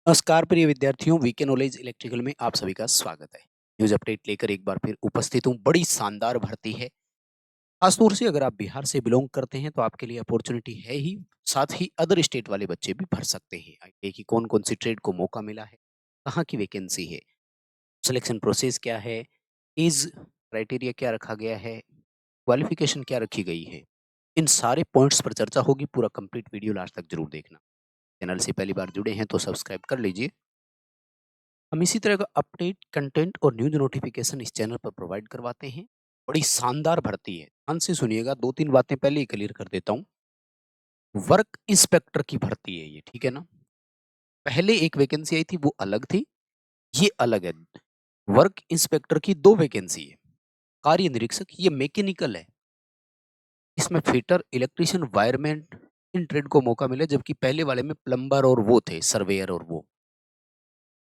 नमस्कार प्रिय विद्यार्थियों, वीके नॉलेज इलेक्ट्रिकल में आप सभी का स्वागत है। न्यूज अपडेट लेकर एक बार फिर उपस्थित हूँ। बड़ी शानदार भर्ती है। खासतौर से अगर आप बिहार से बिलोंग करते हैं तो आपके लिए अपॉर्चुनिटी है ही। साथ ही अदर स्टेट वाले बच्चे भी भर सकते हैं। आइए कि कौन कौन सी ट्रेड को मौका मिला है, कहाँ की वैकेंसी है, सिलेक्शन प्रोसेस क्या है, एज क्राइटेरिया क्या रखा गया है, क्वालिफिकेशन क्या रखी गई है। इन सारे पॉइंट्स पर चर्चा होगी। पूरा कंप्लीट वीडियो लास्ट तक जरूर देखना। चैनल से पहली बार जुड़े हैं तो सब्सक्राइब कर लीजिए। हम इसी तरह का अपडेट, कंटेंट और न्यूज़ नोटिफ़िकेशन इस चैनल पर प्रोवाइड करवाते हैं। बड़ी शानदार भर्ती है। ध्यान से सुनिएगा, 2-3 बातें पहले ही क्लियर कर देता हूँ। वर्क इंस्पेक्टर की भर्ती है ये, ठीक है ना? पहले एक वैकेंसी आई थी वो अलग थी, ये अलग है। वर्क इंस्पेक्टर की 2 वैकेंसी है। कार्य निरीक्षक ये मैकेनिकल है। इसमें fitter, electrician, wireman in trade को मौका मिला, जबकि पहले वाले में प्लम्बर और वो थे, सर्वेयर और वो।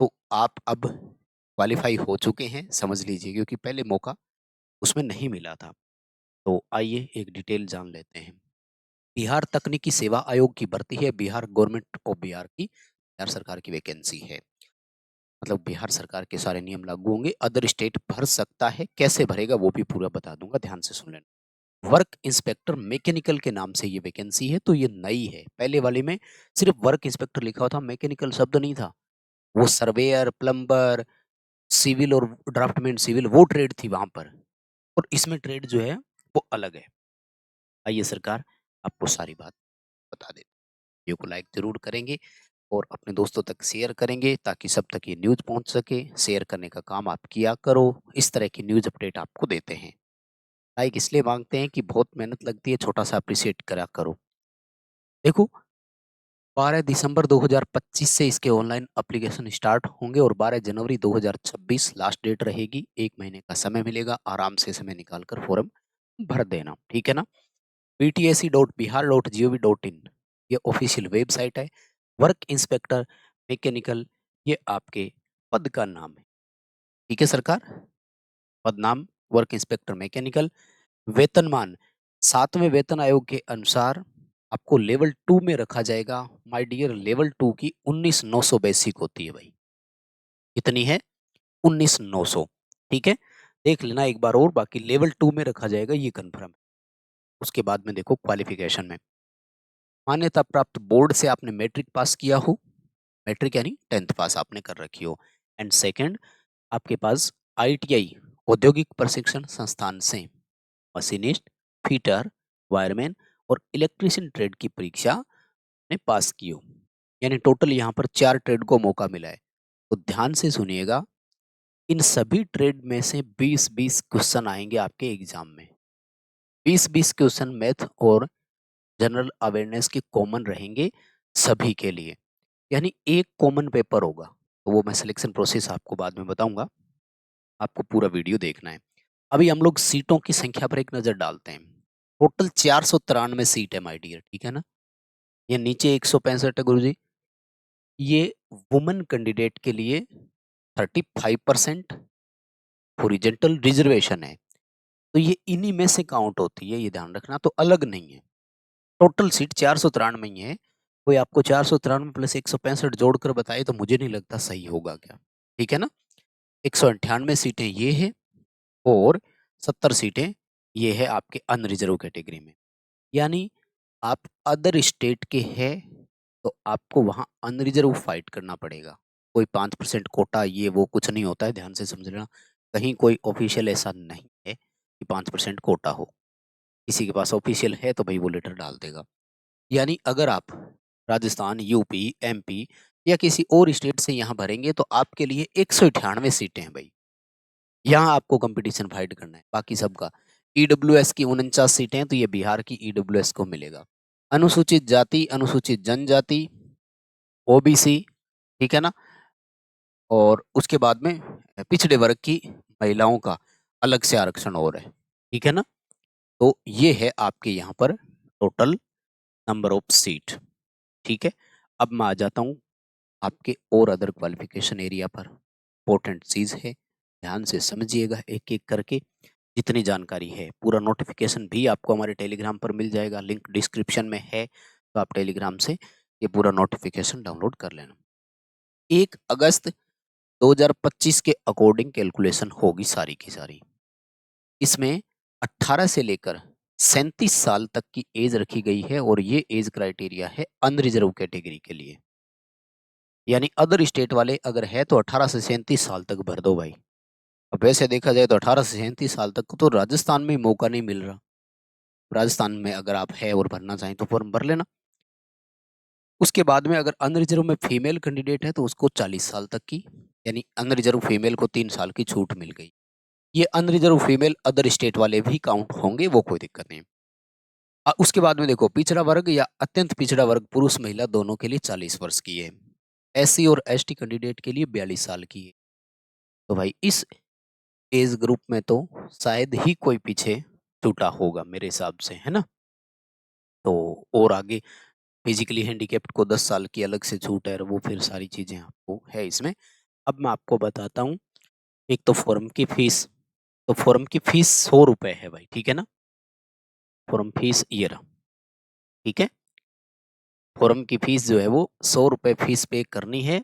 तो आप अब क्वालीफाई हो चुके हैं, समझ लीजिए, क्योंकि पहले मौका उसमें नहीं मिला था। तो आइए एक डिटेल जान लेते हैं। बिहार तकनीकी सेवा आयोग की भर्ती है। बिहार गवर्नमेंट ऑफ बिहार की, बिहार सरकार की वैकेंसी है। मतलब बिहार सरकार के सारे नियम लागू होंगे। अदर स्टेट भर सकता है, कैसे भरेगा वो भी पूरा बता दूंगा, ध्यान से सुन लेना। वर्क इंस्पेक्टर मैकेनिकल के नाम से ये वैकेंसी है, तो ये नई है। पहले वाले में सिर्फ वर्क इंस्पेक्टर लिखा हुआ था, मैकेनिकल शब्द नहीं था। वो सर्वेयर, प्लम्बर, सिविल और ड्राफ्टमैन सिविल वो ट्रेड थी वहां पर। और इसमें ट्रेड जो है वो अलग है। आइए सरकार आपको सारी बात बता देते हैं। वीडियो को लाइक जरूर करेंगे और अपने दोस्तों तक शेयर करेंगे ताकि सब तक ये न्यूज़ पहुंच सके। शेयर करने का काम आप किया करो। इस तरह की न्यूज़ अपडेट आपको देते हैं। लाइक इसलिए मांगते हैं कि बहुत मेहनत लगती है, छोटा सा अप्रिशिएट करा करो। देखो, 12 दिसंबर 2025 से इसके ऑनलाइन एप्लीकेशन स्टार्ट होंगे और 12 जनवरी 2026 लास्ट डेट रहेगी। 1 महीने का समय मिलेगा, आराम से समय निकाल कर फॉर्म भर देना, ठीक है ना? ptse.bihar.gov.in ये ऑफिशियल वेबसाइट है। वर्क इंस्पेक्टर मैकेनिकल ये आपके पद का नाम है, ठीक है सरकार? पद नाम वर्क इंस्पेक्टर मैकेनिकल। वेतनमान 7वें वेतन आयोग के अनुसार आपको लेवल 2 में रखा जाएगा। माय डियर, लेवल 2 की 19,900 बेसिक होती है भाई। कितनी है? 19,900, ठीक है? देख लेना एक बार और, बाकी लेवल 2 में रखा जाएगा ये कंफर्म है। उसके बाद में देखो क्वालिफिकेशन में मान्यता प्राप्त बोर्ड से आपने मैट्रिक पास किया हो। मैट्रिक यानी 10th पास आपने कर रखी हो। एंड सेकंड, आपके पास आईटीआई औद्योगिक प्रशिक्षण संस्थान से मशीनिस्ट, फिटर, वायरमैन और इलेक्ट्रीशियन ट्रेड की परीक्षा ने पास की हो। यानी टोटल यहाँ पर 4 ट्रेड को मौका मिला है। तो ध्यान से सुनिएगा, इन सभी ट्रेड में से 20-20 क्वेश्चन आएंगे आपके एग्जाम में। 20-20 क्वेश्चन मैथ और जनरल अवेयरनेस के कॉमन रहेंगे सभी के लिए। यानी एक कॉमन पेपर होगा। तो वो मैं सिलेक्शन प्रोसेस आपको बाद में बताऊंगा। आपको पूरा वीडियो देखना है। अभी हम लोग सीटों की संख्या पर एक नजर डालते हैं। टोटल 493 सीट है माय डियर, ठीक है ना? ये नीचे 165 है गुरुजी। ये वुमेन कैंडिडेट के लिए 35% हॉरिजॉन्टल रिजर्वेशन है। तो ये इन्हीं में से काउंट होती है, ये ध्यान रखना, तो अलग नहीं है। टोटल सीट 493 ही है। कोई आपको 493 प्लस 165 जोड़कर बताए तो मुझे नहीं लगता सही होगा क्या, ठीक है ना? 198 सीटें ये है और 70 सीटें ये है आपके अनरिजर्व कैटेगरी में। यानी आप अदर स्टेट के हैं तो आपको वहां अनरिजर्व फाइट करना पड़ेगा। कोई 5% कोटा ये वो कुछ नहीं होता है, ध्यान से समझ लेना। कहीं कोई ऑफिशियल ऐसा नहीं है कि 5% कोटा हो। किसी के पास ऑफिशियल है तो भाई वो लेटर डाल देगा। यानी अगर आप राजस्थान, यूपी, एमपी या किसी और स्टेट से यहाँ भरेंगे तो आपके लिए 198 सीटें हैं भाई। यहाँ आपको कंपटीशन फाइट करना है बाकी सबका। ईडब्ल्यूएस की 49 सीटें हैं तो ये बिहार की ईडब्ल्यूएस को मिलेगा। अनुसूचित जाति, अनुसूचित जनजाति, ओबीसी, ठीक है ना? और उसके बाद में पिछड़े वर्ग की महिलाओं का अलग से आरक्षण और है, ठीक है ना? तो ये है आपके यहाँ पर टोटल नंबर ऑफ सीट, ठीक है? अब मैं आ जाता हूँ आपके और अदर क्वालिफिकेशन एरिया पर। इंपॉर्टेंट चीज है, ध्यान से समझिएगा एक एक करके। जितनी जानकारी है पूरा नोटिफिकेशन भी आपको हमारे टेलीग्राम पर मिल जाएगा, लिंक डिस्क्रिप्शन में है। तो आप टेलीग्राम से ये पूरा नोटिफिकेशन डाउनलोड कर लेना। 1 अगस्त 2025 के अकॉर्डिंग कैलकुलेशन होगी सारी की सारी। इसमें 18 से लेकर 37 साल तक की एज रखी गई है और ये एज क्राइटेरिया है अनरिजर्व कैटेगरी के लिए। यानी अदर स्टेट वाले अगर है तो 18 से 37 साल तक भर दो भाई। अब वैसे देखा जाए तो 18 से 37 साल तक को तो राजस्थान में मौका नहीं मिल रहा। राजस्थान में अगर आप है और भरना चाहें तो फॉर्म भर लेना। उसके बाद में अगर अनरिजर्व में फीमेल कैंडिडेट है तो उसको 40 साल तक की, यानी अनरिजर्व फीमेल को 3 साल की छूट मिल गई। ये अनरिजर्व फीमेल अदर स्टेट वाले भी काउंट होंगे, वो कोई दिक्कत नहीं। उसके बाद में देखो पिछड़ा वर्ग या अत्यंत पिछड़ा वर्ग पुरुष महिला दोनों के लिए 40 वर्ष की है। एससी और एसटी कैंडिडेट के लिए 42 साल की है। तो भाई इस एज ग्रुप में तो शायद ही कोई पीछे छूटा होगा मेरे हिसाब से, है ना। तो और आगे फिजिकली हैंडीकैप्ड को 10 साल की अलग से छूट है, और वो फिर सारी चीजें आपको है इसमें। अब मैं आपको बताता हूँ। एक तो फॉर्म की फीस, तो फॉर्म की फीस 100 रुपए है भाई, ठीक है ना। फॉर्म फीस ये रहा, ठीक है। फॉर्म की फीस जो है वो 100 रुपए फीस पे करनी है,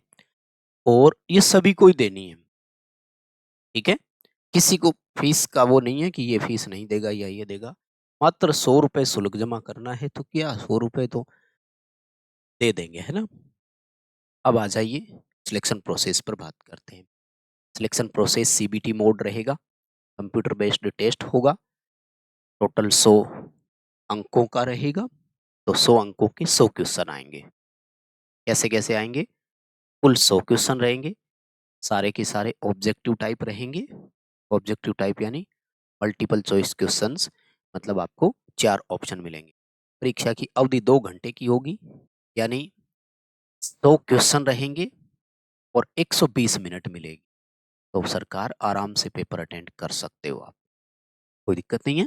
और ये सभी को ही देनी है, ठीक है। किसी को फीस का वो नहीं है कि ये फीस नहीं देगा या ये देगा। मात्र 100 रुपए शुल्क जमा करना है, तो क्या 100 रुपए तो दे देंगे, है ना। अब आ जाइए सिलेक्शन प्रोसेस पर बात करते हैं। सिलेक्शन प्रोसेस सीबीटी मोड रहेगा, कंप्यूटर बेस्ड टेस्ट होगा, टोटल 100 अंकों का रहेगा। तो 100 अंकों के 100 क्वेश्चन आएंगे। कैसे कैसे आएंगे? कुल 100 क्वेश्चन रहेंगे, सारे के सारे ऑब्जेक्टिव टाइप रहेंगे। ऑब्जेक्टिव टाइप यानी मल्टीपल चॉइस क्वेश्चंस, मतलब आपको 4 ऑप्शन मिलेंगे। परीक्षा की अवधि 2 घंटे की होगी, यानी 100 क्वेश्चन रहेंगे और 120 मिनट मिलेगी। तो सरकार आराम से पेपर अटेंड कर सकते हो आप, कोई दिक्कत नहीं है।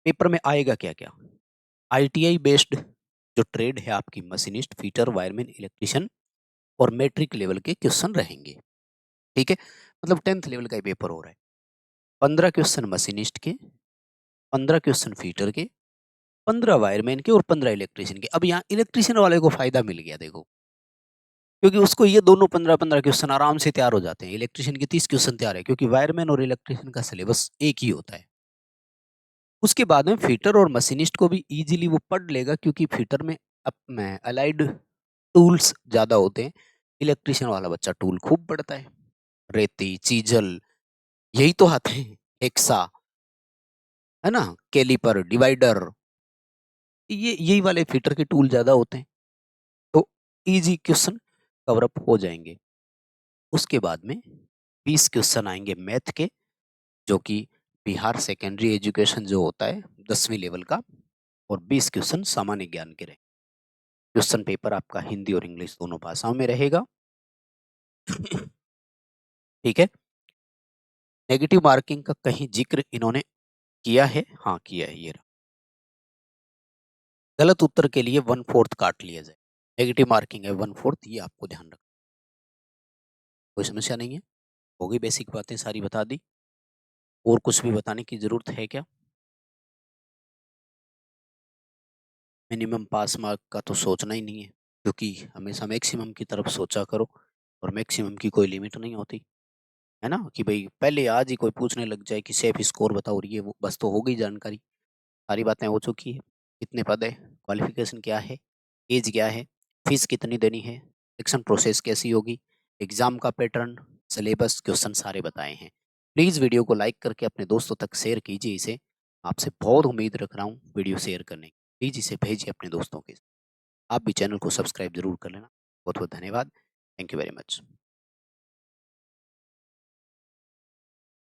पेपर में आएगा क्या क्या? आईटीआई बेस्ड जो ट्रेड है आपकी, मशीनिस्ट, फिटर, वायरमैन, इलेक्ट्रिशियन और मैट्रिक लेवल के क्वेश्चन रहेंगे, ठीक है। मतलब 10th लेवल का ही पेपर हो रहा है। 15 क्वेश्चन मशीनिस्ट के, 15 क्वेश्चन फिटर के, 15 वायरमैन के और 15 इलेक्ट्रिशियन के। अब यहाँ इलेक्ट्रिशियन वाले को फायदा मिल गया देखो, क्योंकि उसको ये दोनों 15-15 क्वेश्चन आराम से तैयार हो जाते हैं। इलेक्ट्रिशियन के 30 क्वेश्चन तैयार है, क्योंकि वायरमैन और इलेक्ट्रिशियन का सिलेबस एक ही होता है। उसके बाद में फिटर और मशीनिस्ट को भी इजीली वो पढ़ लेगा, क्योंकि फिटर में अब में अलाइड टूल्स ज्यादा होते हैं। इलेक्ट्रिशियन वाला बच्चा टूल खूब पढ़ता है, रेती, चीजल, यही तो आते हैं, हेक्सा, है ना, कैलिपर, डिवाइडर, ये यही वाले फिटर के टूल ज्यादा होते हैं। तो इजी क्वेश्चन कवर अप हो जाएंगे। उसके बाद में 20 क्वेश्चन आएंगे मैथ के, जो कि बिहार सेकेंडरी एजुकेशन जो होता है 10वीं लेवल का, और 20 क्वेश्चन सामान्य ज्ञान के रहेंगे। क्वेश्चन पेपर आपका हिंदी और इंग्लिश दोनों भाषाओं में रहेगा। ठीक है। नेगेटिव मार्किंग का कहीं जिक्र इन्होंने किया है? हाँ किया है, ये रहा। गलत उत्तर के लिए 1/4 काट लिया जाए। नेगेटिव मार्किंग है 1/4, ये आपको ध्यान रखना। कोई समस्या नहीं है, हो गई बेसिक बातें सारी बता दी। और कुछ भी बताने की जरूरत है क्या? मिनिमम पास मार्क का तो सोचना ही नहीं है, क्योंकि हमेशा मैक्सिमम की तरफ सोचा करो, और मैक्सिमम की कोई लिमिट नहीं होती, है ना। कि भाई पहले आज ही कोई पूछने लग जाए कि सेफ स्कोर बताओ, और ये वो, बस तो हो गई जानकारी, सारी बातें हो चुकी है। कितने पद है, क्वालिफिकेशन क्या है, एज क्या है, फीस कितनी देनी है, सिलेक्शन प्रोसेस कैसी होगी, एग्जाम का पैटर्न, सिलेबस, क्वेश्चन सारे बताए हैं। प्लीज़ वीडियो को लाइक करके अपने दोस्तों तक शेयर कीजिए इसे। आपसे बहुत उम्मीद रख रहा हूँ वीडियो शेयर करने की। प्लीज़ इसे भेजिए अपने दोस्तों के साथ। आप भी चैनल को सब्सक्राइब जरूर कर लेना। बहुत बहुत धन्यवाद। Thank you very much.